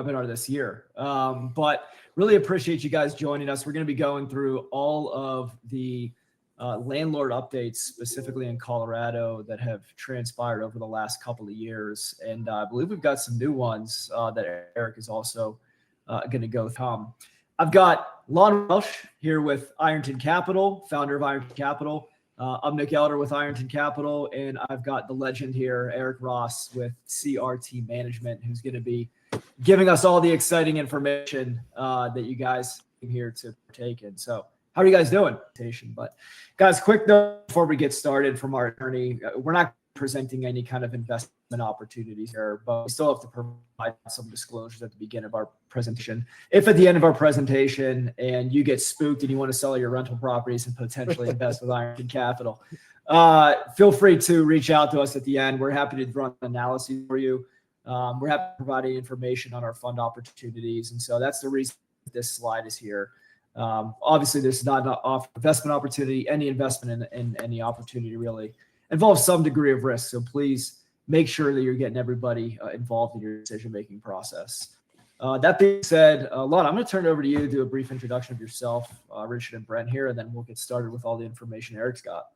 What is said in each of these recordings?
webinar this year. But really appreciate you guys joining us. We're going to be going through all of the landlord updates, specifically in Colorado, that have transpired over the last couple of years. And I believe we've got some new ones that Eric is also going to go through. I've got Lon Welsh here with Ironton Capital, founder of Ironton Capital. I'm Nick Elder with Ironton Capital, and I've got the legend here, Eric Ross with CRT Management, who's going to be giving us all the exciting information that you guys came here to partake in. So how are you guys doing? But guys, quick note before we get started from our attorney, we're not presenting any kind of investment opportunities here, but we still have to provide some disclosures at the beginning of our presentation. If at the end of our presentation and you get spooked and you want to sell your rental properties and potentially invest with Ironton Capital, feel free to reach out to us at the end. We're happy to run analyses for you. We're happy to provide information on our fund opportunities. And so that's the reason this slide is here. Obviously, this is not an investment opportunity. Any investment in any opportunity really involves some degree of risk. So please make sure that you're getting everybody involved in your decision-making process. That being said, Lon, I'm going to turn it over to you to do a brief introduction of yourself, Richard and Brent here, and then we'll get started with all the information Eric's got.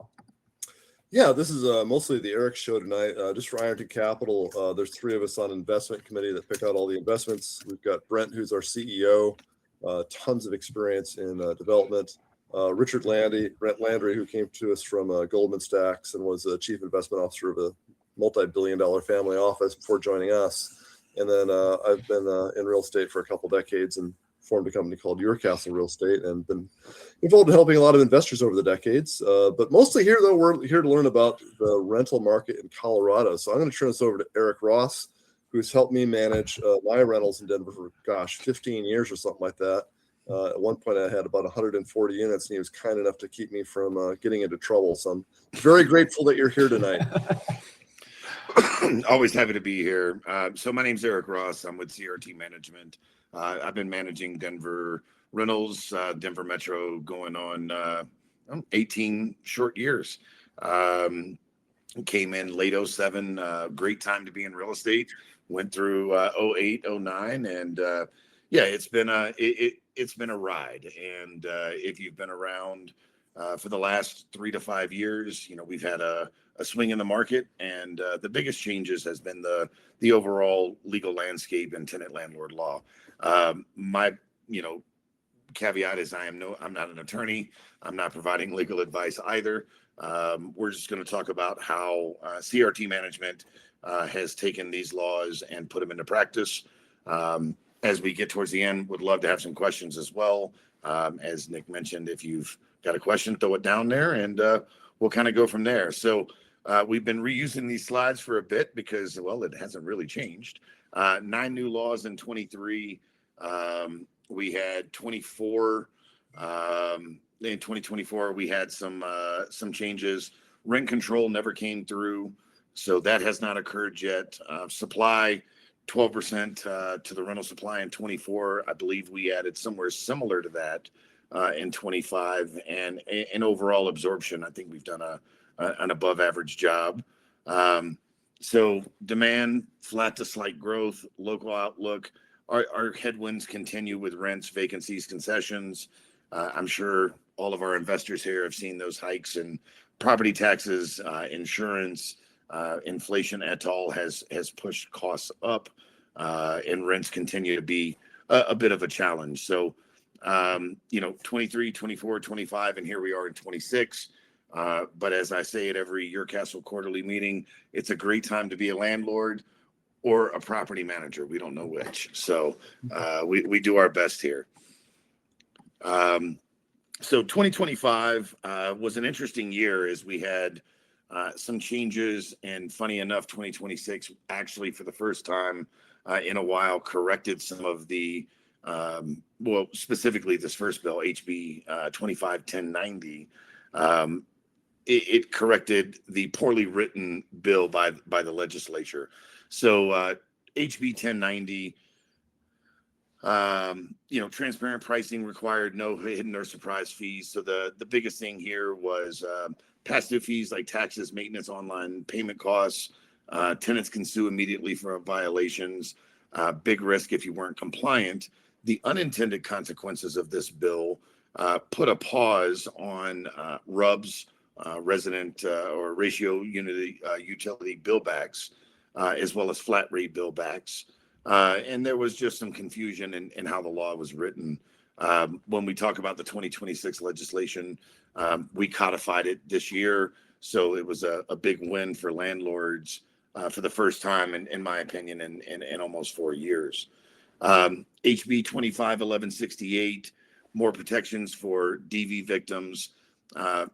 Yeah, this is mostly the Eric show tonight. Just for Ironton Capital, there's three of us on investment committee that pick out all the investments. We've got Brent, who's our CEO, tons of experience in development. Brent Landry, who came to us from Goldman Sachs and was a chief investment officer of a multi-billion-dollar family office before joining us. And then I've been in real estate for a couple decades and formed a company called Your Castle Real Estate and been involved in helping a lot of investors over the decades. But mostly here, though, we're here to learn about the rental market in Colorado. So I'm going to turn this over to Eric Ross, who's helped me manage my rentals in Denver for, 15 years or something like that. At one point, I had about 140 units, and he was kind enough to keep me from getting into trouble. So I'm very grateful that you're here tonight. Always happy to be here. So my name's Eric Ross. I'm with CRT Management. I've been managing Denver rentals, Denver Metro, going on 18 short years. Came in late 07, great time to be in real estate. Went through 08, 09, and it's been a ride. And if you've been around for the last 3 to 5 years, we've had a swing in the market, and the biggest changes has been the overall legal landscape and tenant landlord law. My caveat is I'm not an attorney. I'm not providing legal advice either. We're just going to talk about how CRT Management has taken these laws and put them into practice. As we get towards the end, would love to have some questions as well. As Nick mentioned, if you've got a question, throw it down there, and we'll kind of go from there. So we've been reusing these slides for a bit because, well, it hasn't really changed. 9 new laws in 23. We had 24. In 2024, we had some changes. Rent control never came through, so that has not occurred yet. Supply, 12% to the rental supply in 24. I believe we added somewhere similar to that in 25, and in overall absorption, I think we've done an above average job. So demand, flat to slight growth, local outlook. Our headwinds continue with rents, vacancies, concessions. I'm sure all of our investors here have seen those hikes in property taxes, insurance, inflation et al. has pushed costs up, and rents continue to be a bit of a challenge. So, 23, 24, 25, and here we are in 26. But as I say at every Your Castle quarterly meeting, it's a great time to be a landlord or a property manager. We don't know which. So we do our best here. So 2025 was an interesting year as we had some changes, and funny enough, 2026 actually for the first time in a while corrected some of the, specifically this first bill, HB 251090. It corrected the poorly written bill by the legislature. So HB 1090, transparent pricing required no hidden or surprise fees. So the biggest thing here was pass-through fees like taxes, maintenance, online payment costs. Tenants can sue immediately for violations. big risk if you weren't compliant. The unintended consequences of this bill put a pause on RUBS, resident or ratio unity utility billbacks, as well as flat rate billbacks. And there was just some confusion in how the law was written. When we talk about the 2026 legislation, we codified it this year. So it was a big win for landlords for the first time, in my opinion, in almost 4 years. HB 251168, more protections for DV victims.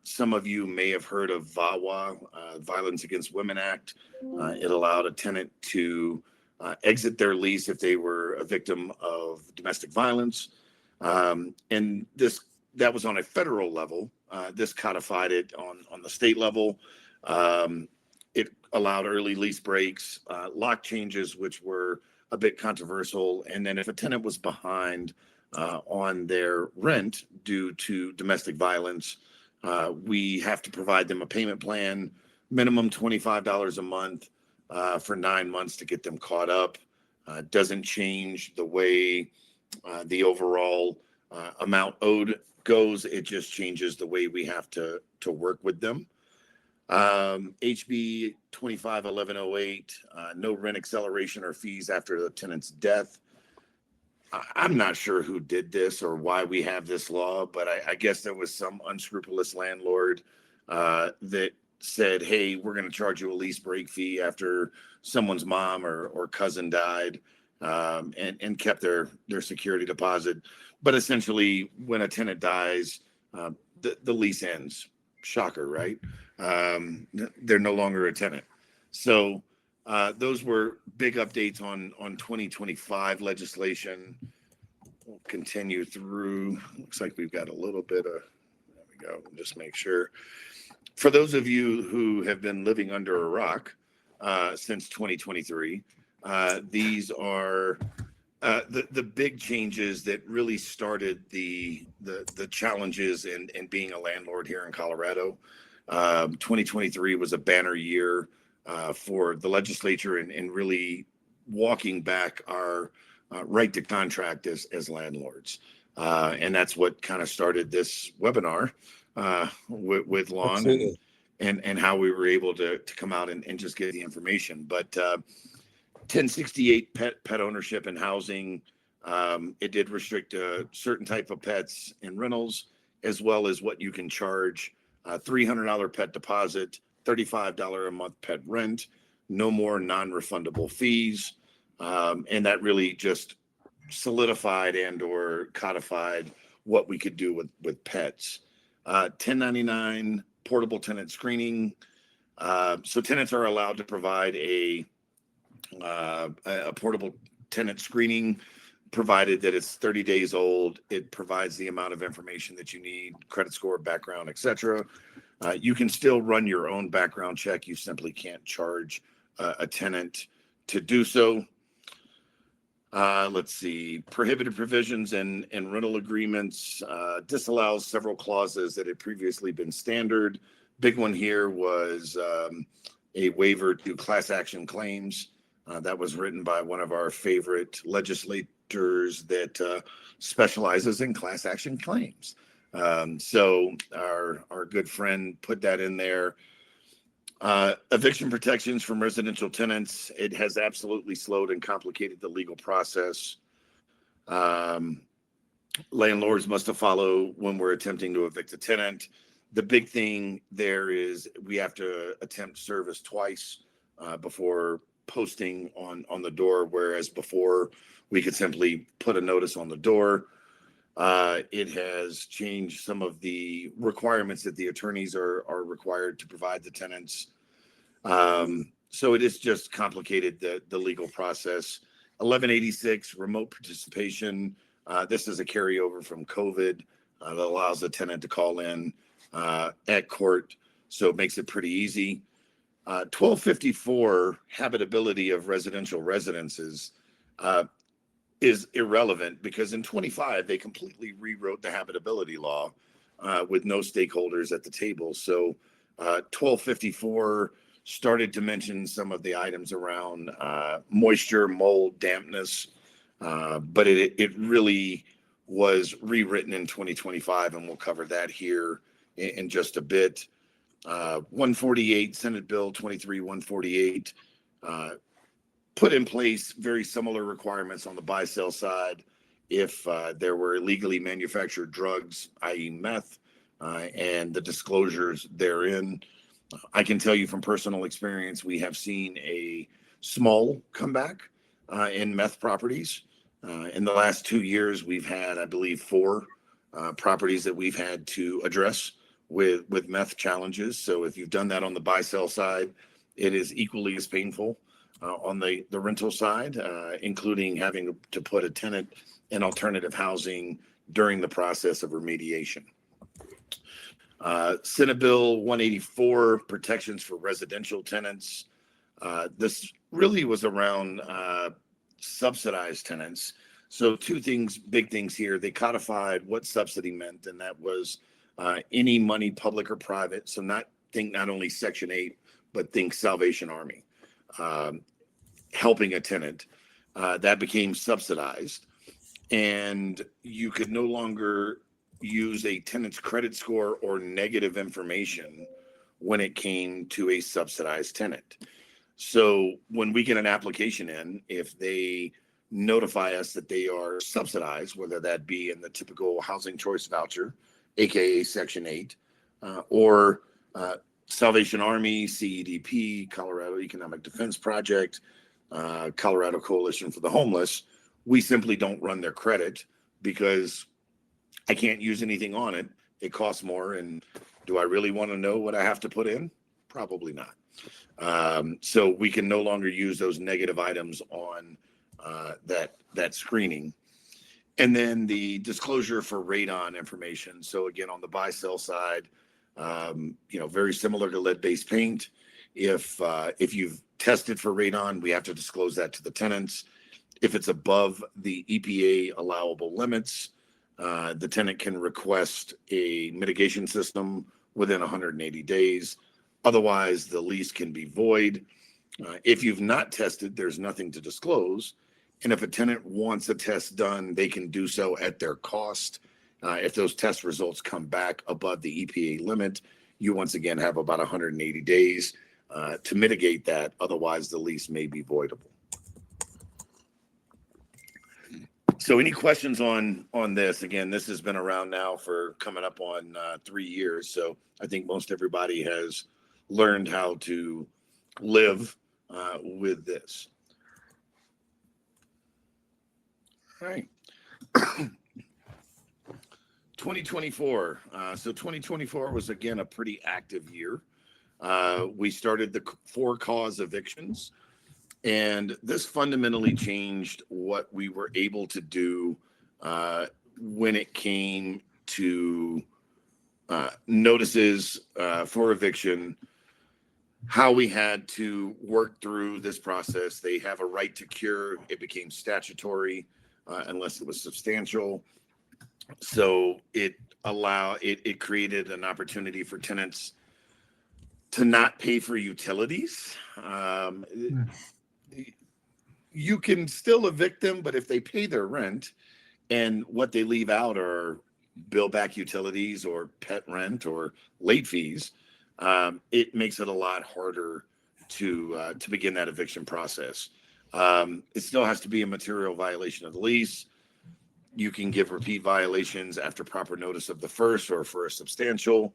Some of you may have heard of VAWA, Violence Against Women Act. It allowed a tenant to exit their lease if they were a victim of domestic violence. And that was on a federal level. This codified it on the state level. It allowed early lease breaks, lock changes, which were a bit controversial. And then if a tenant was behind on their rent due to domestic violence, we have to provide them a payment plan, minimum $25 a month for 9 months to get them caught up. Doesn't change the way the overall amount owed goes. It just changes the way we have to work with them. HB 251108, no rent acceleration or fees after the tenant's death. I'm not sure who did this or why we have this law, but I guess there was some unscrupulous landlord that said, hey, we're going to charge you a lease break fee after someone's mom or cousin died, and kept their security deposit. But essentially, when a tenant dies, the lease ends. Shocker, right? They're no longer a tenant. So those were big updates on 2025 legislation. We'll continue through. Looks like we've got a little bit of, there we go, just make sure. For those of you who have been living under a rock since 2023, these are the big changes that really started the challenges in being a landlord here in Colorado. 2023 was a banner year for the legislature and really walking back our right to contract as landlords. And that's what kind of started this webinar with Lon and how we were able to come out and just get the information. But 1068 pet ownership and housing, it did restrict a certain type of pets and rentals, as well as what you can charge. $300 pet deposit, $35 a month pet rent, no more non-refundable fees. And that really just solidified and or codified what we could do with pets. 1099 portable tenant screening. So tenants are allowed to provide a portable tenant screening, provided that it's 30 days old. It provides the amount of information that you need, credit score, background, etc. You can still run your own background check. You simply can't charge a tenant to do so. Let's see, prohibited provisions and rental agreements, disallows several clauses that had previously been standard. Big one here was a waiver to class action claims. That was written by one of our favorite legislators that specializes in class action claims. So our good friend put that in there. Eviction protections from residential tenants. It has absolutely slowed and complicated the legal process. Landlords must follow when we're attempting to evict a tenant. The big thing there is we have to attempt service twice before posting on the door, whereas before we could simply put a notice on the door. It has changed some of the requirements that the attorneys are required to provide the tenants. So it is just complicated the legal process. 1186 remote participation. This is a carryover from COVID that allows the tenant to call in at court. So it makes it pretty easy. 1254 habitability of residential residences is irrelevant because in 25 they completely rewrote the habitability law with no stakeholders at the table. So 1254 started to mention some of the items around moisture, mold, dampness, but it really was rewritten in 2025, and we'll cover that here in just a bit. 148, Senate Bill 23-148, put in place very similar requirements on the buy-sell side if there were illegally manufactured drugs, i.e. meth, and the disclosures therein. I can tell you from personal experience, we have seen a small comeback in meth properties. In the last 2 years, we've had, I believe, 4 properties that we've had to address with meth challenges. So if you've done that on the buy-sell side, it is equally as painful on the rental side, including having to put a tenant in alternative housing during the process of remediation. Senate Bill 184, protections for residential tenants. This really was around subsidized tenants. So 2 things, big things here. They codified what subsidy meant, and that was any money, public or private. So think not only Section 8, but think Salvation Army, helping a tenant. That became subsidized, and you could no longer use a tenant's credit score or negative information when it came to a subsidized tenant. So when we get an application in, if they notify us that they are subsidized, whether that be in the typical housing choice voucher, aka Section 8, or Salvation Army, CEDP, Colorado Economic Defense Project, Colorado Coalition for the Homeless, we simply don't run their credit because I can't use anything on it. It costs more. And do I really want to know what I have to put in? Probably not. So we can no longer use those negative items on that screening. And then the disclosure for radon information. So again, on the buy-sell side, very similar to lead-based paint. If you've tested for radon, we have to disclose that to the tenants. If it's above the EPA allowable limits, the tenant can request a mitigation system within 180 days. Otherwise, the lease can be void. If you've not tested, there's nothing to disclose. And if a tenant wants a test done, they can do so at their cost. If those test results come back above the EPA limit, you once again have about 180 days to mitigate that. Otherwise, the lease may be voidable. So any questions on this? Again, this has been around now for coming up on 3 years. So I think most everybody has learned how to live with this. All right. 2024. So 2024 was, again, a pretty active year. We started the for-cause evictions. And this fundamentally changed what we were able to do when it came to notices for eviction, how we had to work through this process. They have a right to cure. It became statutory unless it was substantial. So it created an opportunity for tenants to not pay for utilities. You can still evict them, but if they pay their rent and what they leave out are bill back utilities or pet rent or late fees, it makes it a lot harder to begin that eviction process. It still has to be a material violation of the lease. You can give repeat violations after proper notice of the first or for a substantial.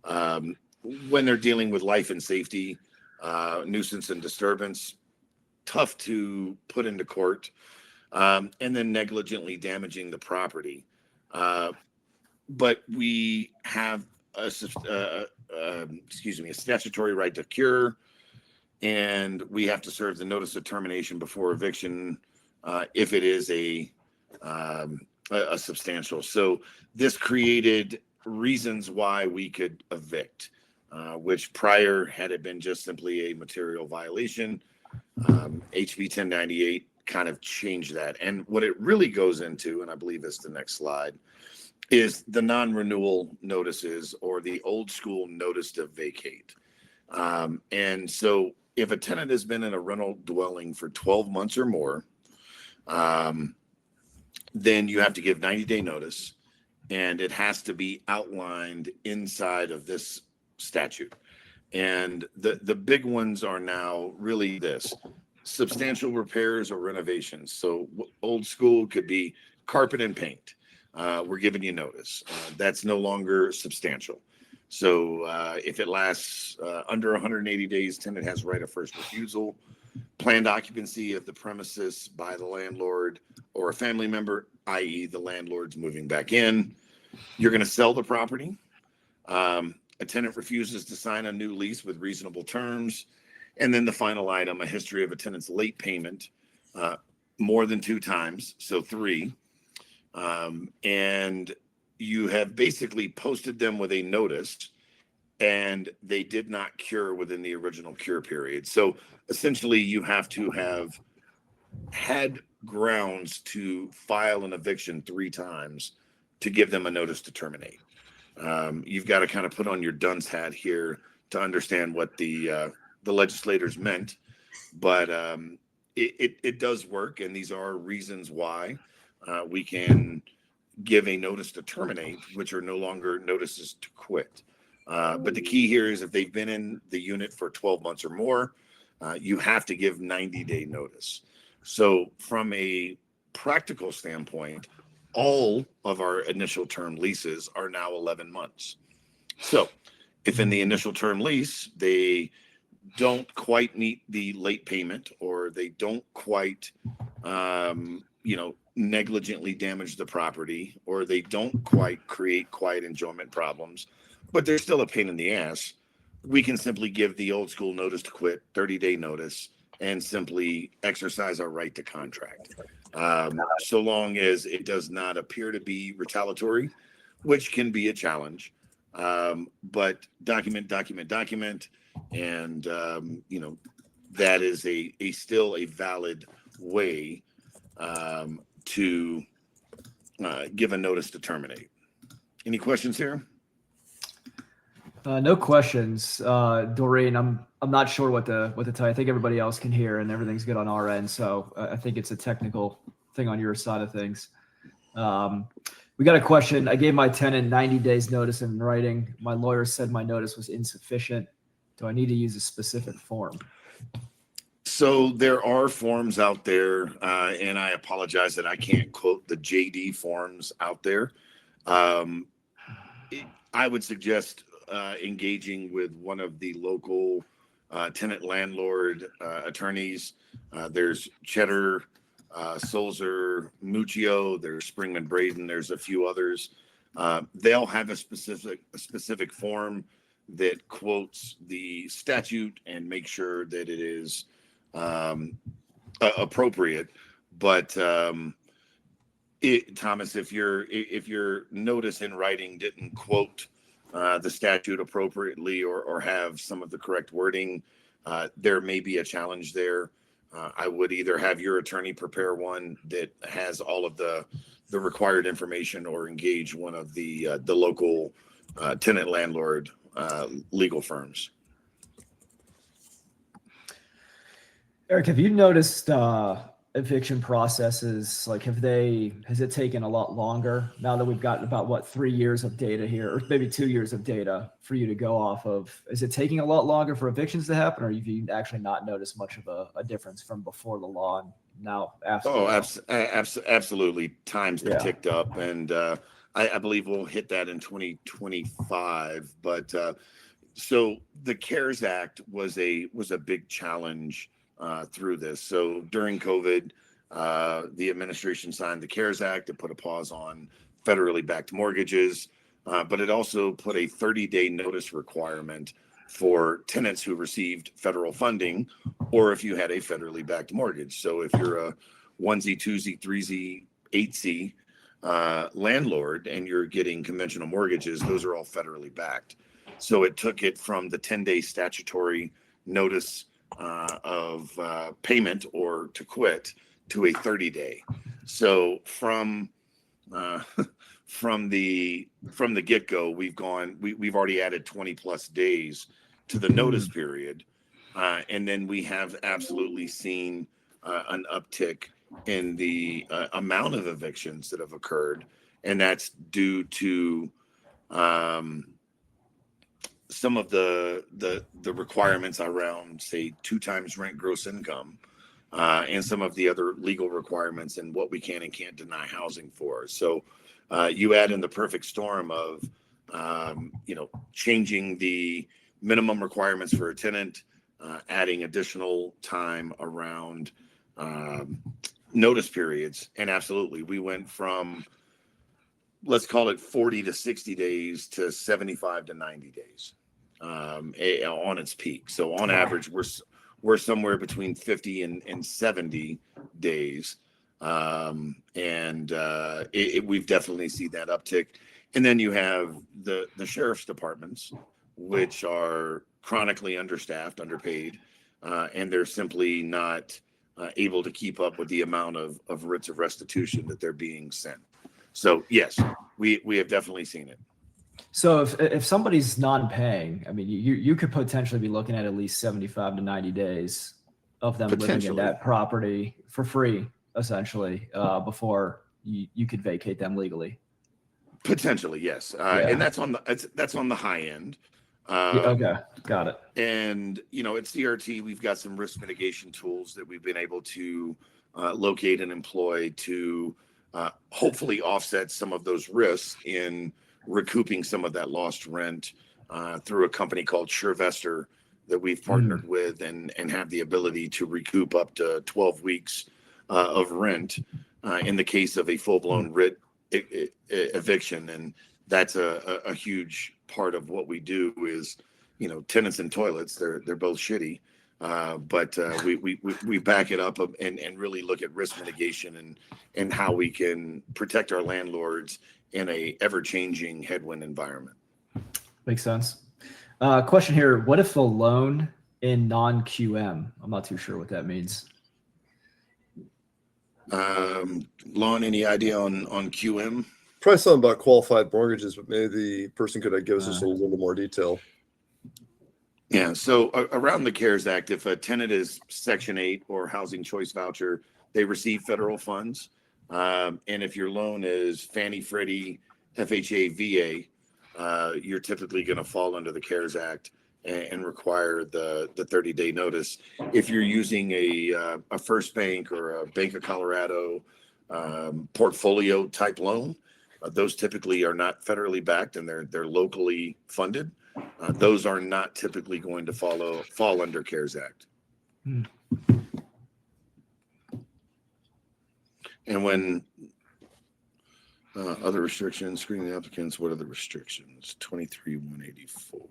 When they're dealing with life and safety, nuisance and disturbance, tough to put into court, and then negligently damaging the property. But we have a statutory right to cure, and we have to serve the notice of termination before eviction if it is a substantial. So this created reasons why we could evict, which prior, had it been just simply a material violation, HB 1098 kind of changed that. And what it really goes into, and I believe it's the next slide, is the non-renewal notices or the old school notice to vacate. And so if a tenant has been in a rental dwelling for 12 months or more, then you have to give 90-day notice, and it has to be outlined inside of this statute. And the big ones are now really this: substantial repairs or renovations. So old school could be carpet and paint. We're giving you notice. That's no longer substantial. So if it lasts under 180 days, tenant has right of first refusal. Planned occupancy of the premises by the landlord or a family member, i.e. the landlord's moving back in. You're going to sell the property. A tenant refuses to sign a new lease with reasonable terms. And then the final item, a history of a tenant's late payment, more than 2 times, so 3. And you have basically posted them with a notice, and they did not cure within the original cure period. So essentially, you have to have had grounds to file an eviction 3 times to give them a notice to terminate. You've got to kind of put on your dunce hat here to understand what the legislators meant, but it does work, and these are reasons why we can give a notice to terminate, which are no longer notices to quit. But the key here is if they've been in the unit for 12 months or more, you have to give 90-day notice. So from a practical standpoint, all of our initial term leases are now 11 months. So if in the initial term lease, they don't quite meet the late payment, or they don't quite, negligently damage the property, or they don't quite create quiet enjoyment problems, but they're still a pain in the ass, we can simply give the old school notice to quit, 30-day notice, and simply exercise our right to contract. So long as it does not appear to be retaliatory, which can be a challenge. But document, and that is a still a valid way to give a notice to terminate. Any questions here? No questions. Doreen, I'm not sure what to tell you. I think everybody else can hear and everything's good on our end. So I think it's a technical thing on your side of things. We got a question. I gave my tenant 90 days notice in writing. My lawyer said my notice was insufficient. Do I need to use a specific form? So there are forms out there, and I apologize that I can't quote the JD forms out there. I would suggest engaging with one of the local tenant landlord attorneys. There's Cheddar, Sulzer, Muccio, there's Springman Braden, there's a few others. They'll have a specific form that quotes the statute and make sure that it is appropriate. But Thomas, if your notice in writing didn't quote the statute appropriately or have some of the correct wording, there may be a challenge there. I would either have your attorney prepare one that has all of the required information, or engage one of the local tenant landlord legal firms. Eric, have you noticed eviction processes, like has it taken a lot longer now that we've got about 3 years of data here, or maybe 2 years of data for you to go off of? Is it taking a lot longer for evictions to happen, or have you actually not noticed much of a difference from before the law and now after? Absolutely. Times have ticked up, and I believe we'll hit that in 2025. But so the CARES Act was a big challenge through this. So during COVID, the administration signed the CARES Act. It put a pause on federally backed mortgages, but it also put a 30-day notice requirement for tenants who received federal funding, or if you had a federally backed mortgage. So if you're a 1Z, 2Z, 3Z, 8Z landlord and you're getting conventional mortgages, those are all federally backed. So it took it from the 10-day statutory notice of payment or to quit to a 30-day. So from the get-go, we've already added 20 plus days to the notice period. And then we have absolutely seen an uptick in the amount of evictions that have occurred. And that's due to some of the requirements around, say, 2 times rent gross income, and some of the other legal requirements and what we can and can't deny housing for. So you add in the perfect storm of, changing the minimum requirements for a tenant, adding additional time around notice periods. And absolutely, we went from, let's call it 40 to 60 days to 75 to 90 days on its peak. So on average, we're somewhere between 50 and 70 days. We've definitely seen that uptick. And then you have the sheriff's departments, which are chronically understaffed, underpaid, and they're simply not able to keep up with the amount of writs of restitution that they're being sent. So yes, we have definitely seen it. So if somebody's non-paying, I mean, you could potentially be looking at least 75 to 90 days of them living in that property for free, essentially, before you could vacate them legally. Potentially, yes, and that's on the high end. Okay, got it. And at CRT, we've got some risk mitigation tools that we've been able to locate and employ to hopefully offset some of those risks in recouping some of that lost rent through a company called SureVestor that we've partnered with and have the ability to recoup up to 12 weeks of rent in the case of a full-blown writ eviction. And that's a huge part of what we do is, tenants and toilets, they're both shitty. But we back it up and really look at risk mitigation and how we can protect our landlords in a ever-changing headwind environment. Makes sense. Question here: what if a loan in non-QM? I'm not too sure what that means. Lon, any idea on QM? Probably something about qualified mortgages, but maybe the person could give us just a little more detail. Yeah, so around the CARES Act, if a tenant is Section 8 or Housing Choice Voucher, they receive federal funds. And if your loan is Fannie, Freddie, FHA, VA, you're typically going to fall under the CARES Act and require the 30-day notice. If you're using a First Bank or a Bank of Colorado portfolio type loan, those typically are not federally backed and they're locally funded. Those are not typically going to fall under CARES Act. And when other restrictions, screening applicants, what are the restrictions? 23,184.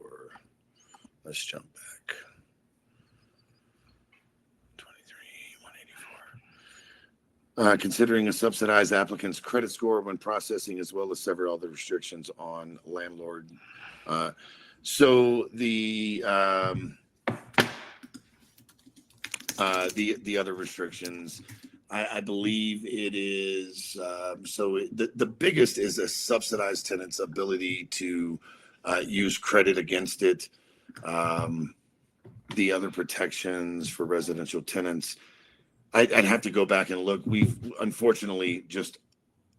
Let's jump back. 23,184. Considering a subsidized applicant's credit score when processing, as well as several other restrictions on landlord. So the other restrictions, I believe it is, the biggest is a subsidized tenant's ability to use credit against it. The other protections for residential tenants, I'd have to go back and look. We've unfortunately just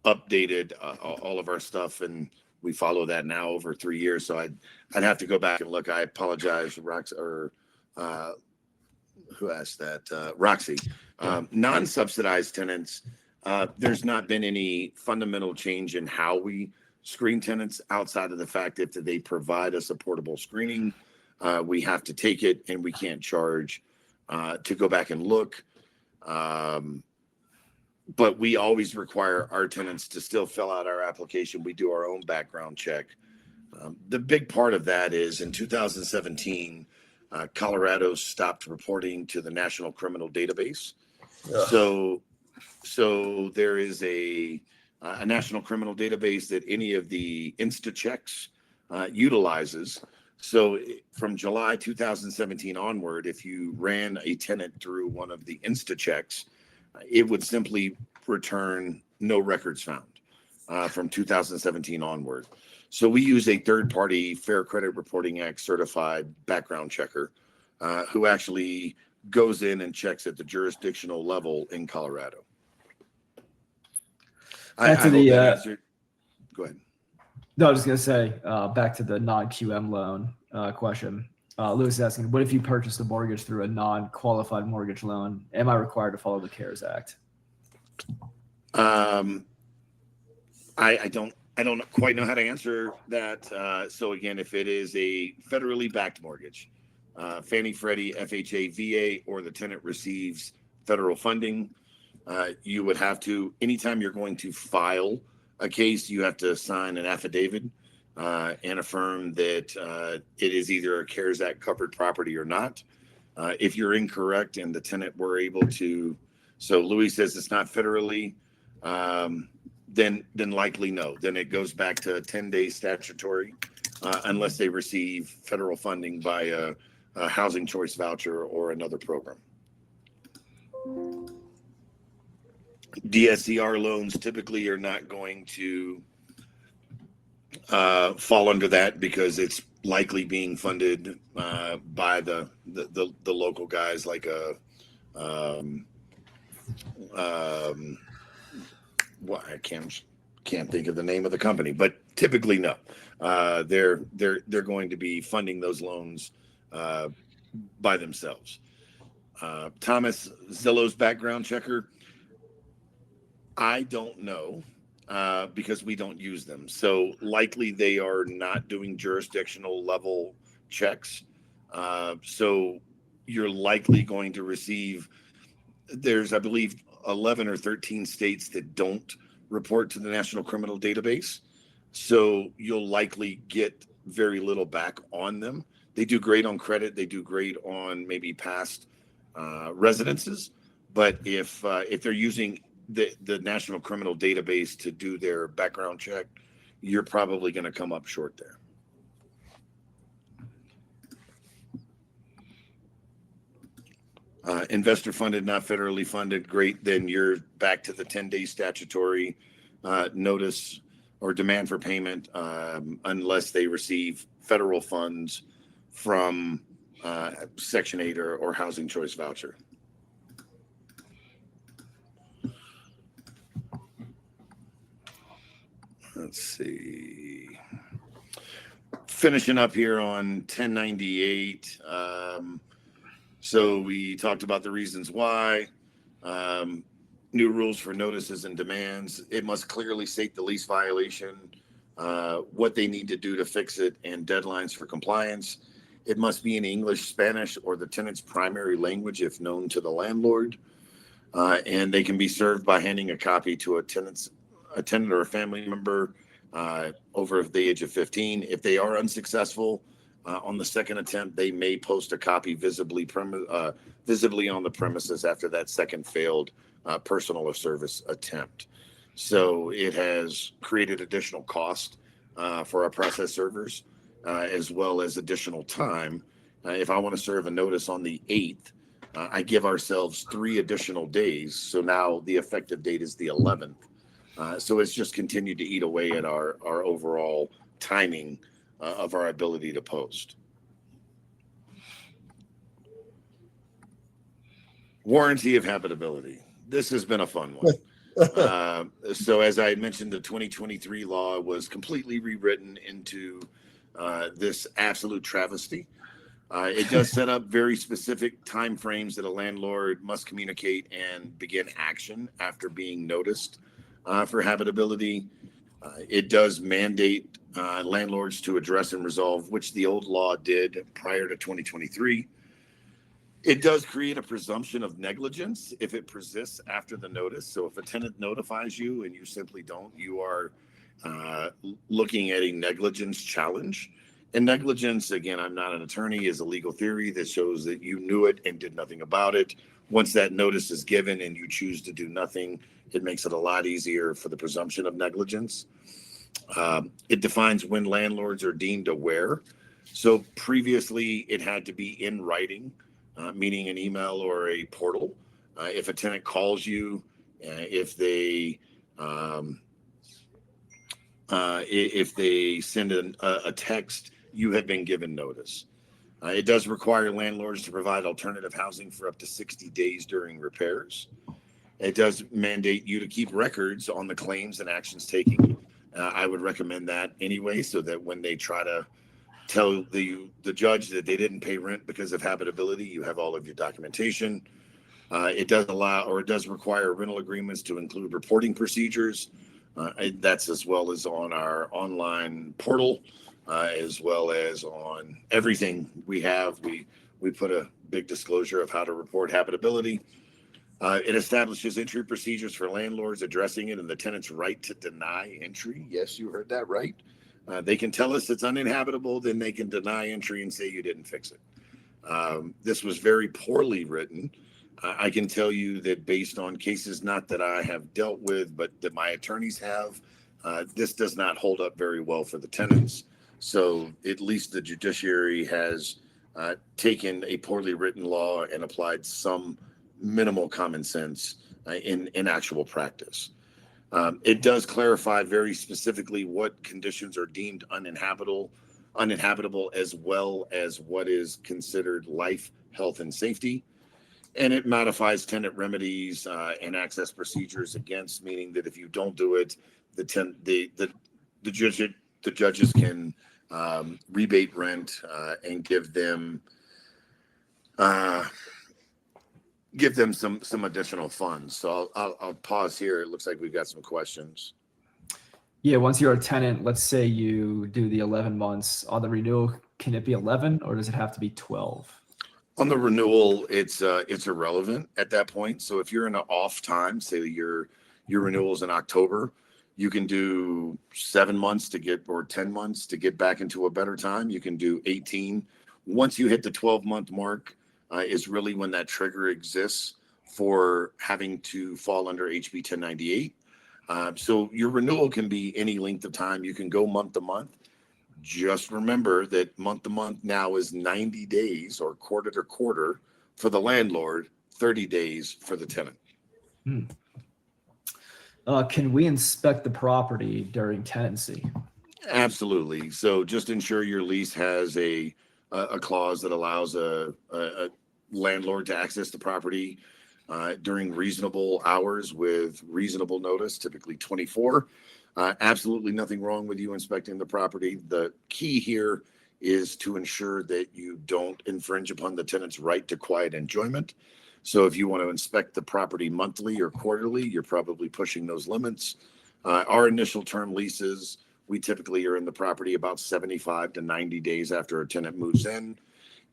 updated all of our stuff, and we follow that now over 3 years. So I'd have to go back and look. I apologize, Roxy, or who asked that? Roxy. Non-subsidized tenants, there's not been any fundamental change in how we screen tenants outside of the fact that they provide us a portable screening. We have to take it and we can't charge to go back and look. But we always require our tenants to still fill out our application. We do our own background check. The big part of that is in 2017, Colorado stopped reporting to the National Criminal Database. Yeah. So there is a National Criminal Database that any of the InstaChecks utilizes. So from July 2017 onward, if you ran a tenant through one of the InstaChecks, it would simply return no records found from 2017 onward. So we use a third-party Fair Credit Reporting Act certified background checker who actually goes in and checks at the jurisdictional level in Colorado. I Back to hope the, that answered. Go ahead. No, I was going to say, back to the non-QM loan question. Lewis is asking, what if you purchased a mortgage through a non-qualified mortgage loan? Am I required to follow the CARES Act? I don't quite know how to answer that. So again, if it is a federally backed mortgage, Fannie, Freddie, FHA, VA, or the tenant receives federal funding, you would have to, anytime you're going to file a case, you have to sign an affidavit and affirm that it is either a CARES Act covered property or not. If you're incorrect and the tenant were able to, so Louis says it's not federally, then likely no. Then it goes back to 10-day statutory unless they receive federal funding by a housing choice voucher or another program. DSCR loans typically are not going to fall under that because it's likely being funded by the local guys like well, I can't think of the name of the company, but typically no. They're going to be funding those loans by themselves. Thomas, Zillow's background checker, I don't know because we don't use them. So likely they are not doing jurisdictional level checks. So you're likely going to receive, there's, I believe, 11 or 13 states that don't report to the National Criminal Database. So you'll likely get very little back on them. They do great on credit. They do great on maybe past residences. But if they're using the National Criminal Database to do their background check, you're probably going to come up short there. Investor funded, not federally funded, great. Then you're back to the 10-day statutory notice or demand for payment unless they receive federal funds from Section 8 or Housing Choice Voucher. Let's see. Finishing up here on 1098. So we talked about the reasons why. New rules for notices and demands. It must clearly state the lease violation, what they need to do to fix it, and deadlines for compliance. It must be in English, Spanish, or the tenant's primary language if known to the landlord. And they can be served by handing a copy to a tenant or a family member over the age of 15. If they are unsuccessful on the second attempt, they may post a copy visibly on the premises after that second failed personal or service attempt. So it has created additional cost for our process servers, as well as additional time. If I want to serve a notice on the 8th, I give ourselves 3 additional days. So now the effective date is the 11th. So it's just continued to eat away at our overall timing of our ability to post. Warranty of habitability. This has been a fun one. So as I had mentioned, the 2023 law was completely rewritten into this absolute travesty. It does set up very specific timeframes that a landlord must communicate and begin action after being noticed for habitability. It does mandate landlords to address and resolve, which the old law did prior to 2023. It does create a presumption of negligence if it persists after the notice. So if a tenant notifies you and you simply don't, you are looking at a negligence challenge. And negligence, again, I'm not an attorney, is a legal theory that shows that you knew it and did nothing about it. Once that notice is given and you choose to do nothing, it makes it a lot easier for the presumption of negligence. It defines when landlords are deemed aware. So previously it had to be in writing, meaning an email or a portal. If a tenant calls you, if they If they send a text, you have been given notice. It does require landlords to provide alternative housing for up to 60 days during repairs. It does mandate you to keep records on the claims and actions taken. I would recommend that anyway, so that when they try to tell the judge that they didn't pay rent because of habitability, you have all of your documentation. It does require rental agreements to include reporting procedures. That's as well as on our online portal, as well as on everything we have. We put a big disclosure of how to report habitability. It establishes entry procedures for landlords addressing it and the tenant's right to deny entry. Yes, you heard that right. They can tell us it's uninhabitable, then they can deny entry and say you didn't fix it. This was very poorly written. I can tell you that based on cases not that I have dealt with, but that my attorneys have, this does not hold up very well for the tenants. So at least the judiciary has taken a poorly written law and applied some minimal common sense in actual practice. It does clarify very specifically what conditions are deemed uninhabitable, as well as what is considered life, health, and safety. And it modifies tenant remedies and access procedures against, meaning that if you don't do it, the judges can rebate rent and give them some additional funds. So I'll pause here. It looks like we've got some questions. Yeah, once you're a tenant, let's say you do the 11 months on the renewal, can it be 11 or does it have to be 12? On the renewal, it's irrelevant at that point. So if you're in an off time, say your renewal is in October, you can do 7 months or 10 months to get back into a better time. You can do 18. Once you hit the 12-month mark, is really when that trigger exists for having to fall under HB 1098. So your renewal can be any length of time. You can go month to month. Just remember that month to month now is 90 days or quarter to quarter for the landlord, 30 days for the tenant. Can we inspect the property during tenancy? Absolutely. So just ensure your lease has a clause that allows a landlord to access the property during reasonable hours with reasonable notice, typically 24. Absolutely nothing wrong with you inspecting the property. The key here is to ensure that you don't infringe upon the tenant's right to quiet enjoyment. So if you want to inspect the property monthly or quarterly, you're probably pushing those limits. Our initial term leases, we typically are in the property about 75 to 90 days after a tenant moves in.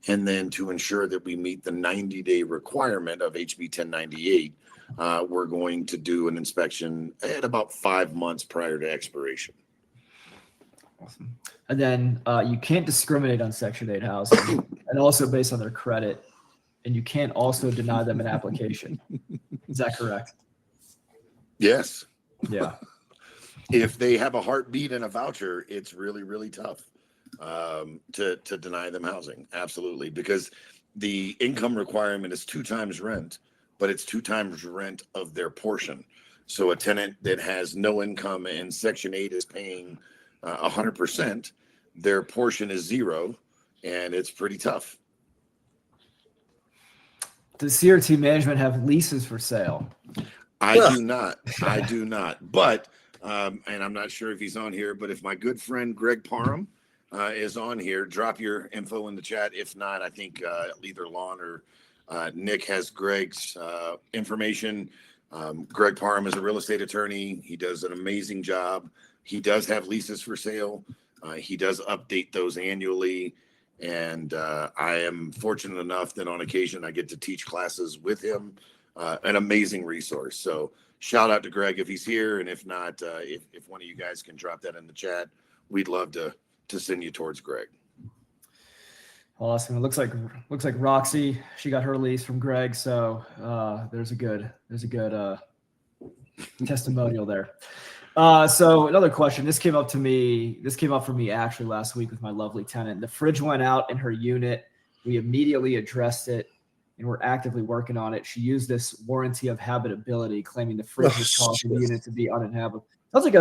And then to ensure that we meet the 90-day requirement of HB 1098, we're going to do an inspection at about 5 months prior to expiration. Awesome. And then you can't discriminate on Section 8 housing and also based on their credit. And you can't also deny them an application. Is that correct? Yes. Yeah. If they have a heartbeat and a voucher, it's really, really tough to deny them housing. Absolutely. Because the income requirement is 2 times rent, but it's 2 times rent of their portion. So a tenant that has no income and Section 8 is paying 100%, their portion is 0, and it's pretty tough. Does CRT management have leases for sale? I do not. I do not. But, and I'm not sure if he's on here, but if my good friend Greg Parham is on here, drop your info in the chat. If not, I think either Lon or Nick has Greg's information. Greg Parham is a real estate attorney. He does an amazing job. He does have leases for sale. He does update those annually. And I am fortunate enough that on occasion I get to teach classes with him. An amazing resource. So shout out to Greg if he's here. And if not, if one of you guys can drop that in the chat, we'd love to send you towards Greg. Awesome. It looks like Roxy, she got her lease from Greg. So there's a good testimonial there. So another question. This came up for me actually last week with my lovely tenant. The fridge went out in her unit. We immediately addressed it and we're actively working on it. She used this warranty of habitability, claiming the fridge was causing the unit to be uninhabitable. Sounds like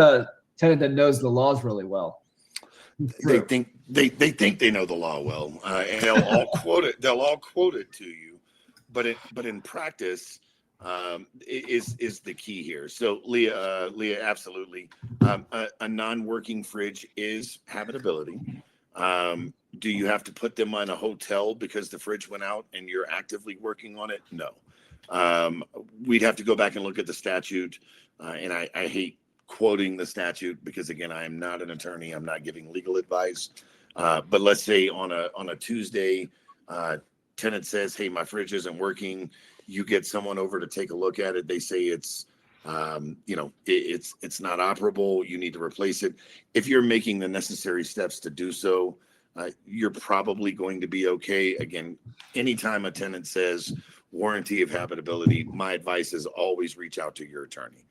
tenant that knows the laws really well. They think they know the law well, and they'll all quote it. They'll all quote it to you, but in practice, is the key here. So Leah, absolutely, a non-working fridge is habitability. Do you have to put them on a hotel because the fridge went out and you're actively working on it? No. We'd have to go back and look at the statute, and I hate quoting the statute because, again, I am not an attorney. I'm not giving legal advice. But let's say on a Tuesday, tenant says, "Hey, my fridge isn't working." You get someone over to take a look at it. They say it's it's not operable. You need to replace it. If you're making the necessary steps to do so, you're probably going to be okay. Again, anytime a tenant says warranty of habitability, my advice is always reach out to your attorney.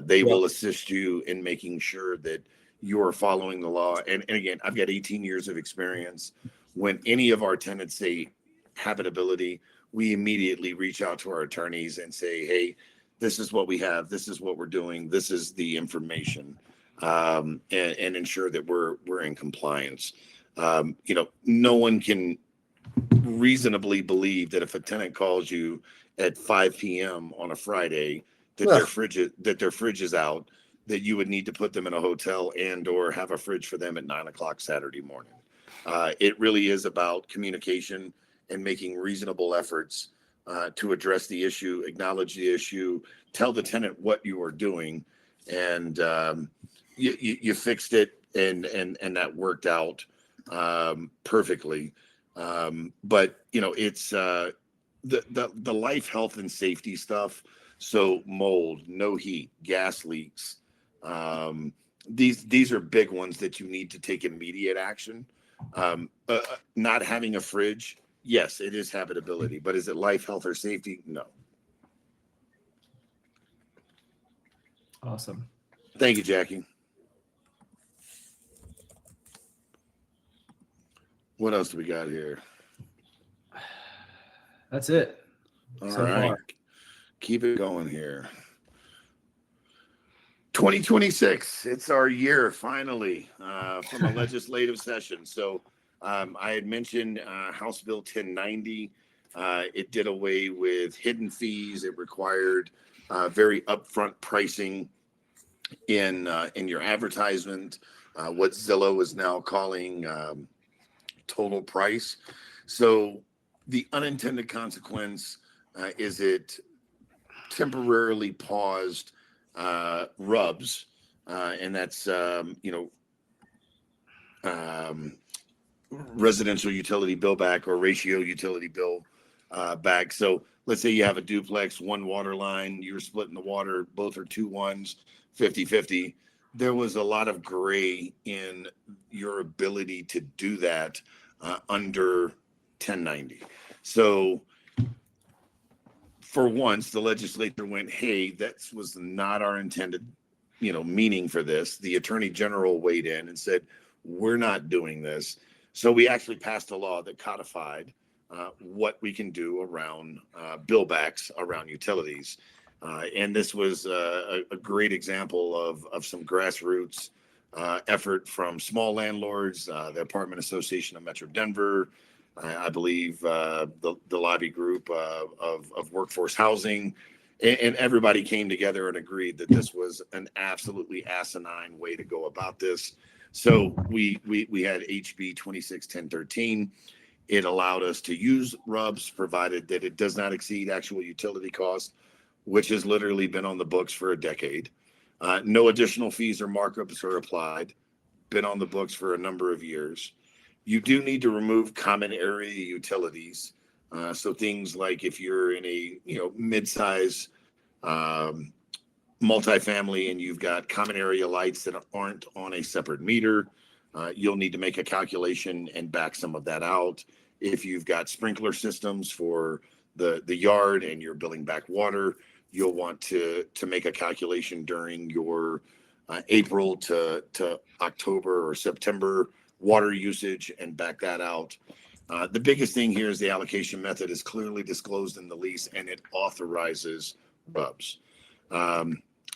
They will assist you in making sure that you're following the law. And again, I've got 18 years of experience. When any of our tenants say habitability, we immediately reach out to our attorneys and say, "Hey, this is what we have. This is what we're doing. This is the information," and ensure that we're in compliance. No one can reasonably believe that if a tenant calls you at 5 p.m. on a Friday that their fridge is out, that you would need to put them in a hotel and or have a fridge for them at 9 o'clock Saturday morning. It really is about communication and making reasonable efforts to address the issue, acknowledge the issue, tell the tenant what you are doing, and you fixed it, and that worked out perfectly. But it's the life, health, and safety stuff. So mold, no heat, gas leaks. These are big ones that you need to take immediate action. Not having a fridge, yes, it is habitability, but is it life, health, or safety? No. Awesome. Thank you, Jackie. What else do we got here? That's it. All so right. far. Keep it going here. 2026, it's our year finally from a legislative session. So I had mentioned House Bill 1090. It did away with hidden fees. It required very upfront pricing in your advertisement, what Zillow is now calling total price. So the unintended consequence is it temporarily paused RUBS, and that's residential utility bill back or ratio utility bill back. So let's say you have a duplex, one water line, you're splitting the water, both are 2 1s, 50-50. There was a lot of gray in your ability to do that under 1090. So for once, the legislature went, "Hey, that was not our intended, meaning for this." The attorney general weighed in and said, "We're not doing this." So we actually passed a law that codified what we can do around bill backs around utilities. And this was a great example of some grassroots effort from small landlords, the Apartment Association of Metro Denver, I believe the lobby group of workforce housing, and everybody came together and agreed that this was an absolutely asinine way to go about this. So we had HB 261013. It allowed us to use RUBS, provided that it does not exceed actual utility costs, which has literally been on the books for a decade. No additional fees or markups are applied. Been on the books for a number of years. You do need to remove common area utilities. So things like if you're in a mid-size multifamily and you've got common area lights that aren't on a separate meter, you'll need to make a calculation and back some of that out. If you've got sprinkler systems for the yard and you're billing back water, you'll want to make a calculation during your April to October or September water usage and back that out. The biggest thing here is the allocation method is clearly disclosed in the lease and it authorizes RUBS.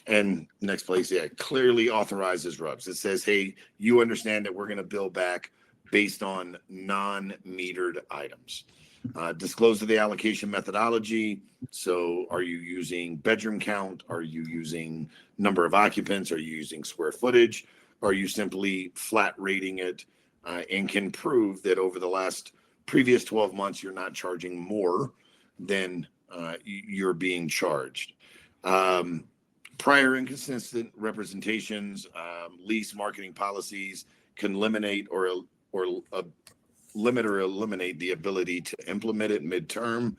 And next place, yeah, clearly authorizes RUBS. It says, hey, you understand that we're going to bill back based on non-metered items. Disclose the allocation methodology. So are you using bedroom count? Are you using number of occupants? Are you using square footage? Are you simply flat rating it and can prove that over the last previous 12 months, you're not charging more than you're being charged? Prior inconsistent representations, lease marketing policies can eliminate or limit or eliminate the ability to implement it midterm.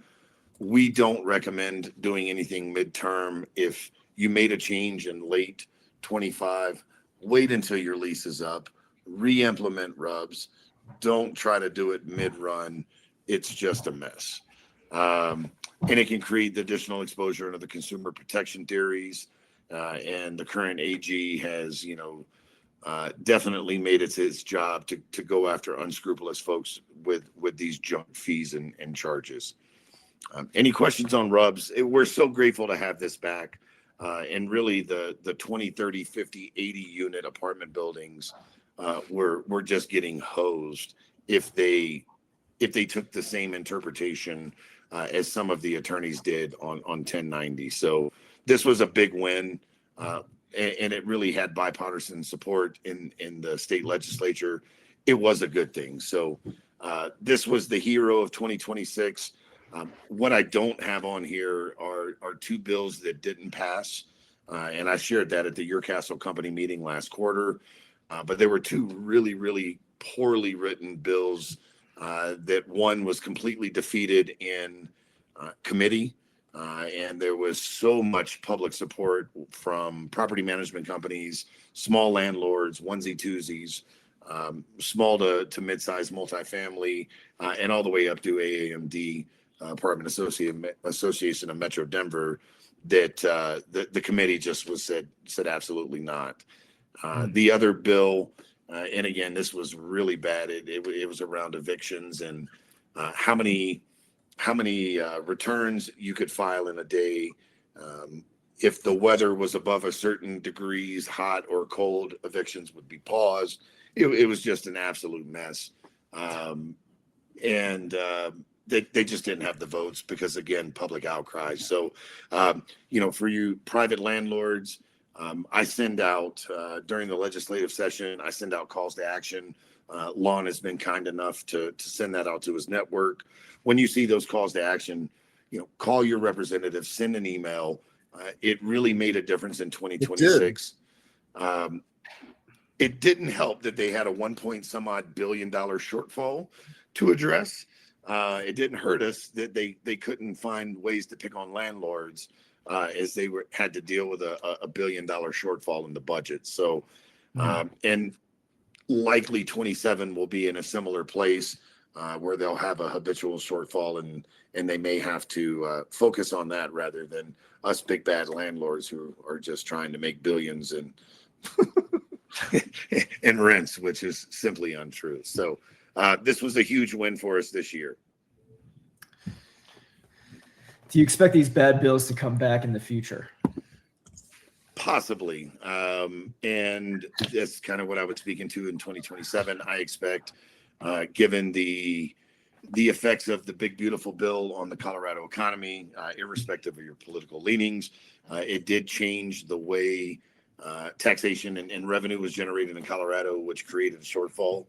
We don't recommend doing anything midterm. If you made a change in late 25, wait until your lease is up, re-implement RUBS. Don't try to do it mid-run. It's just a mess. And it can create the additional exposure into the consumer protection theories. And the current AG has, definitely made it his job to go after unscrupulous folks with these junk fees and charges. Any questions on RUBS? We're so grateful to have this back. And really the 20, 30, 50, 80 unit apartment buildings were just getting hosed if they took the same interpretation as some of the attorneys did on 1090. So this was a big win. And it really had bipartisan support in the state legislature. It was a good thing. So this was the hero of 2026. What I don't have on here are two bills that didn't pass. And I shared that at the Your Castle Company meeting last quarter. But there were two really, really poorly written bills that one was completely defeated in committee. And there was so much public support from property management companies, small landlords, onesie twosies, small to mid-sized multifamily, and all the way up to AAMD, Apartment Association of Metro Denver, that the committee just said absolutely not. The other bill, and again, this was really bad. It was around evictions and how many returns you could file in a day. If the weather was above a certain degrees, hot or cold, evictions would be paused. It was just an absolute mess. And they just didn't have the votes because, again, public outcry. So, for you private landlords, I send out during the legislative session, I send out calls to action. Lon has been kind enough to send that out to his network. When you see those calls to action, call your representative, send an email. It really made a difference in 2026. It didn't help that they had a 1 billion shortfall to address. It didn't hurt us that they couldn't find ways to pick on landlords as they had to deal with a $1 billion shortfall in the budget. So, and likely 27 will be in a similar place where they'll have a habitual shortfall and they may have to focus on that rather than us big bad landlords who are just trying to make billions and and rents, which is simply untrue. So this was a huge win for us this year. Do you expect these bad bills to come back in the future? Possibly. And that's kind of what I was speaking to in 2027. I expect, given the effects of the big, beautiful bill on the Colorado economy, irrespective of your political leanings, it did change the way taxation and revenue was generated in Colorado, which created a shortfall.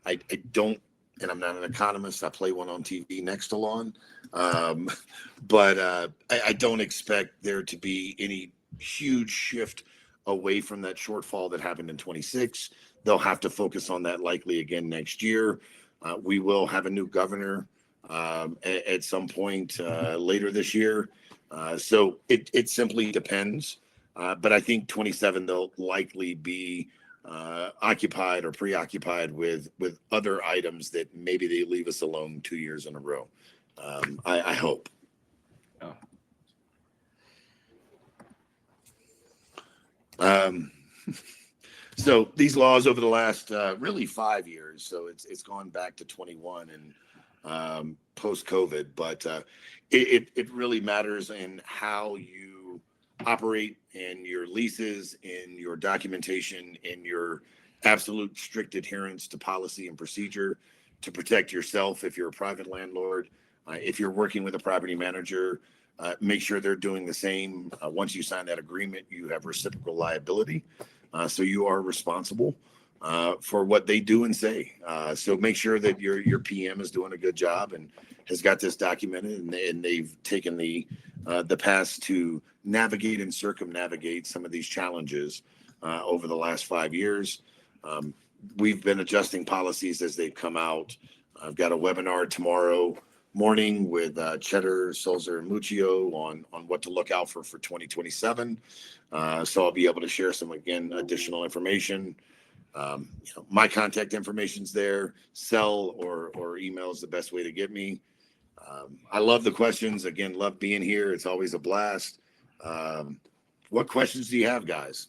I don't, and I'm not an economist, I play one on TV next to Lon, but I don't expect there to be any huge shift away from that shortfall that happened in 26. They'll have to focus on that likely again next year. We will have a new governor at some point later this year. So it simply depends. But I think 27, they'll likely be occupied or preoccupied with other items that maybe they leave us alone 2 years in a row. I hope. So these laws over the last really 5 years, so it's gone back to 21 and post-COVID, but it really matters in how you operate in your leases, in your documentation, in your absolute strict adherence to policy and procedure to protect yourself if you're a private landlord. If you're working with a property manager, make sure they're doing the same. Once you sign that agreement, you have reciprocal liability. So you are responsible for what they do and say. So make sure that your PM is doing a good job and has got this documented, and they've taken the past to navigate and circumnavigate some of these challenges over the last 5 years. We've been adjusting policies as they've come out. I've got a webinar tomorrow morning with Cheddar, Sulzer, and Muccio on what to look out for 2027. So I'll be able to share some, again, additional information. My contact information's there. Cell or email is the best way to get me. I love the questions. Again, love being here. It's always a blast. What questions do you have, guys?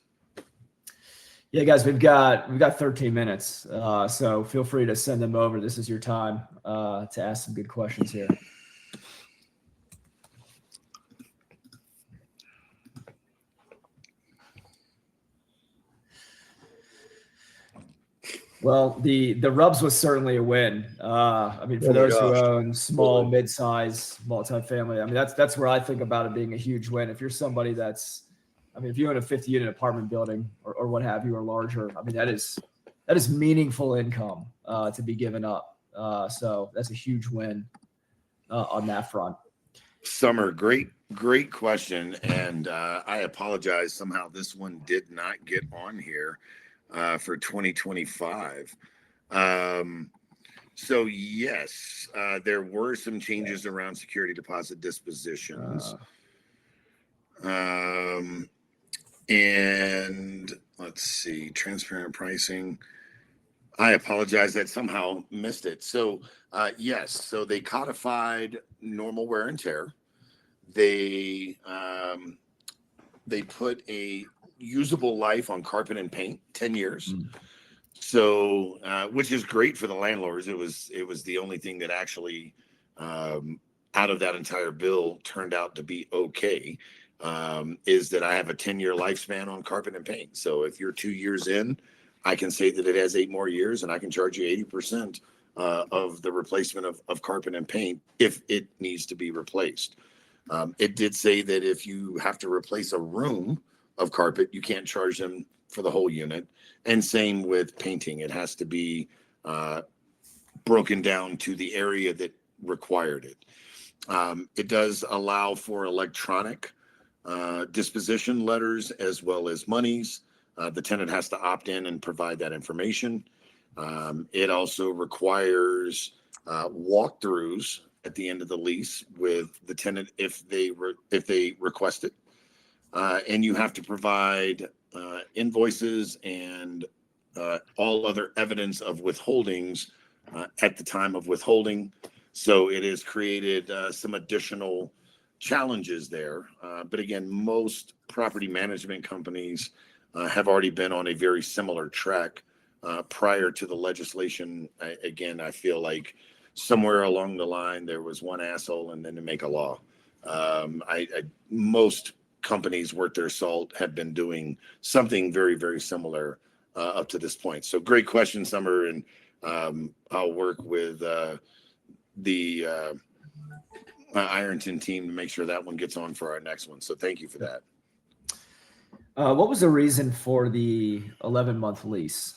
Yeah, guys, we've got 13 minutes, so feel free to send them over. This is your time to ask some good questions here. Well, the Rubs was certainly a win. I mean, for those who own small, mid-size, multifamily, I mean, that's where I think about it being a huge win. If you're somebody if you own a 50-unit apartment building or what have you, or larger, I mean, that is meaningful income to be given up. So that's a huge win on that front. Summer, great question. And I apologize. Somehow this one did not get on here for 2025. So yes, there were some changes around security deposit dispositions. And let's see, transparent pricing. I apologize that somehow missed it. So yes, so they codified normal wear and tear. They put a usable life on carpet and paint, 10 years. So which is great for the landlords. It was the only thing that actually out of that entire bill turned out to be okay. Is that I have a 10-year lifespan on carpet and paint. So if you're 2 years in, I can say that it has 8 more years, and I can charge you 80% of the replacement of carpet and paint if it needs to be replaced. It did say that if you have to replace a room of carpet, you can't charge them for the whole unit. And same with painting. It has to be broken down to the area that required it. It does allow for electronic disposition letters as well as monies. The tenant has to opt in and provide that information. It also requires walkthroughs at the end of the lease with the tenant if they request it, and you have to provide invoices and all other evidence of withholdings at the time of withholding. So it has created some additional challenges there. But again, most property management companies have already been on a very similar track prior to the legislation. Again, I feel like somewhere along the line, there was one asshole and then to make a law. Most companies worth their salt have been doing something very, very similar up to this point. So great question, Summer. And I'll work with the Ironton team to make sure that one gets on for our next one. So thank you for that. What was the reason for the 11-month lease?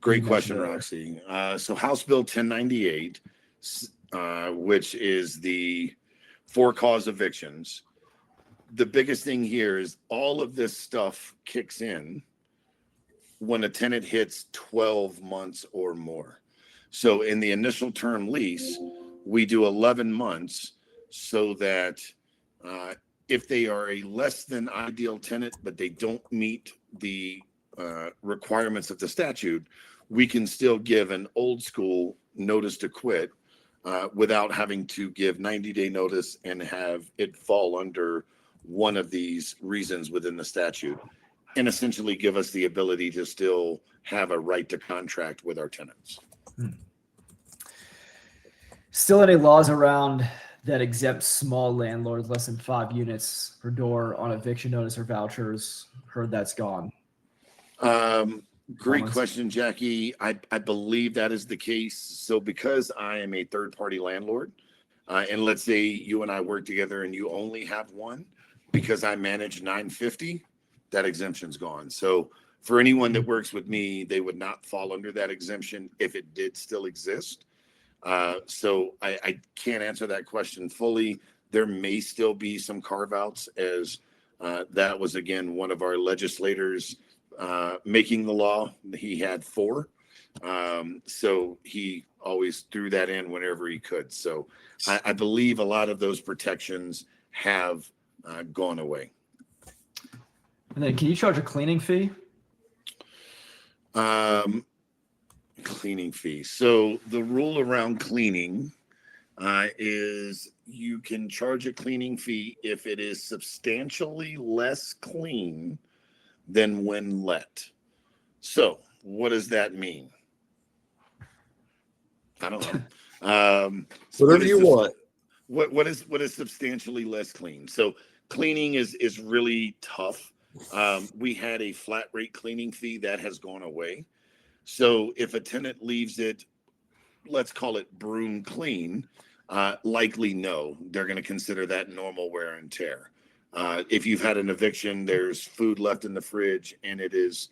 Great question, Roxy. So House Bill 1098, which is the for-cause evictions. The biggest thing here is all of this stuff kicks in when a tenant hits 12 months or more. So in the initial term lease, we do 11 months so that if they are a less than ideal tenant, but they don't meet the requirements of the statute, we can still give an old school notice to quit without having to give 90-day notice and have it fall under one of these reasons within the statute, and essentially give us the ability to still have a right to contract with our tenants. Still any laws around that exempts small landlords less than 5 units per door on eviction notice or vouchers. Heard that's gone. Great Comments? question, Jackie. I believe that is the case. So because I am a third party landlord, and let's say you and I work together and you only have one, because I manage 950, that exemption's gone. So for anyone that works with me, they would not fall under that exemption if it did still exist. So I can't answer that question fully. There may still be some carve outs, as that was, again, one of our legislators making the law. He had 4. So he always threw that in whenever he could. So I believe a lot of those protections have gone away. And then can you charge a cleaning fee? Cleaning fee. So the rule around cleaning is you can charge a cleaning fee if it is substantially less clean than when let. So what does that mean? I don't know. Whatever you want. What is substantially less clean? So cleaning is really tough. We had a flat rate cleaning fee that has gone away. So if a tenant leaves it, let's call it broom clean, likely no, they're going to consider that normal wear and tear. If you've had an eviction, there's food left in the fridge, and it is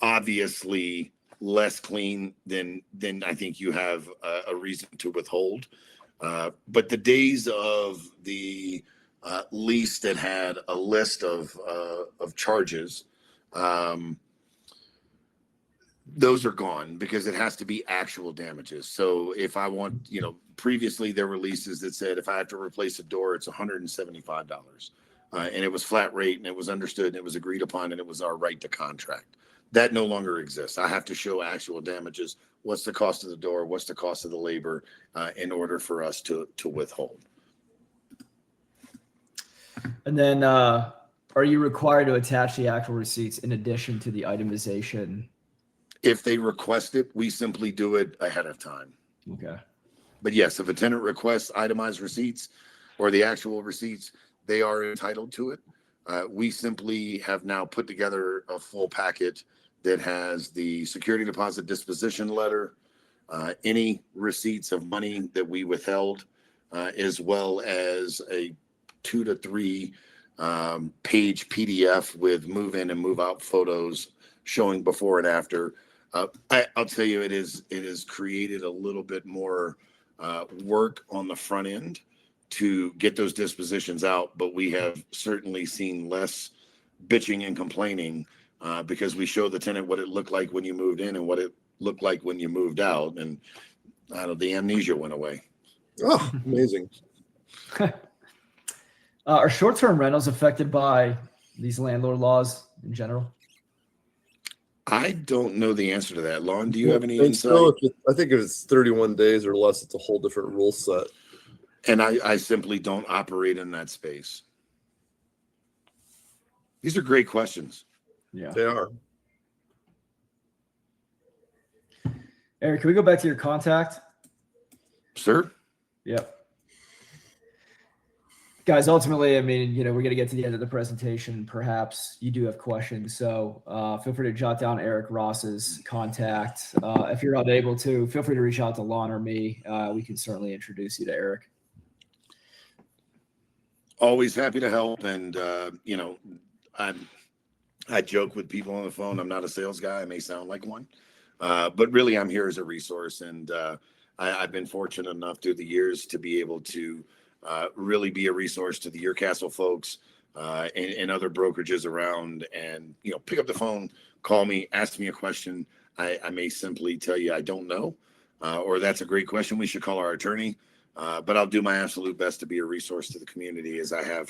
obviously less clean, then I think you have a reason to withhold. But the days of the lease that had a list of charges, those are gone because it has to be actual damages. So if I want, previously there were leases that said if I have to replace a door, it's $175. And it was flat rate, and it was understood, and it was agreed upon, and it was our right to contract. That no longer exists. I have to show actual damages. What's the cost of the door? What's the cost of the labor in order for us to withhold? And then are you required to attach the actual receipts in addition to the itemization? If they request it, we simply do it ahead of time. Okay. But yes, if a tenant requests itemized receipts or the actual receipts, they are entitled to it. We simply have now put together a full packet that has the security deposit disposition letter, any receipts of money that we withheld, as well as a 2 to 3 page PDF with move in and move out photos showing before and after. I'll tell you, it has created a little bit more work on the front end to get those dispositions out, but we have certainly seen less bitching and complaining because we show the tenant what it looked like when you moved in and what it looked like when you moved out, and the amnesia went away. Oh, amazing. Are short-term rentals affected by these landlord laws in general? I don't know the answer to that. Lon, do you have any And insight? so I think if it's 31 days or less, it's a whole different rule set. And I simply don't operate in that space. These are great questions. Yeah. They are. Eric, can we go back to your contact? Sir? Yep. Guys, ultimately, I mean, we're going to get to the end of the presentation. Perhaps you do have questions. So feel free to jot down Eric Ross's contact. If you're unable to, feel free to reach out to Lon or me. We can certainly introduce you to Eric. Always happy to help. And, I joke with people on the phone. I'm not a sales guy. I may sound like one. But really, I'm here as a resource. And I've been fortunate enough through the years to be able to really be a resource to the Your Castle folks and other brokerages around, and pick up the phone, call me, ask me a question. I may simply tell you I don't know, or that's a great question, we should call our attorney, but I'll do my absolute best to be a resource to the community, as I have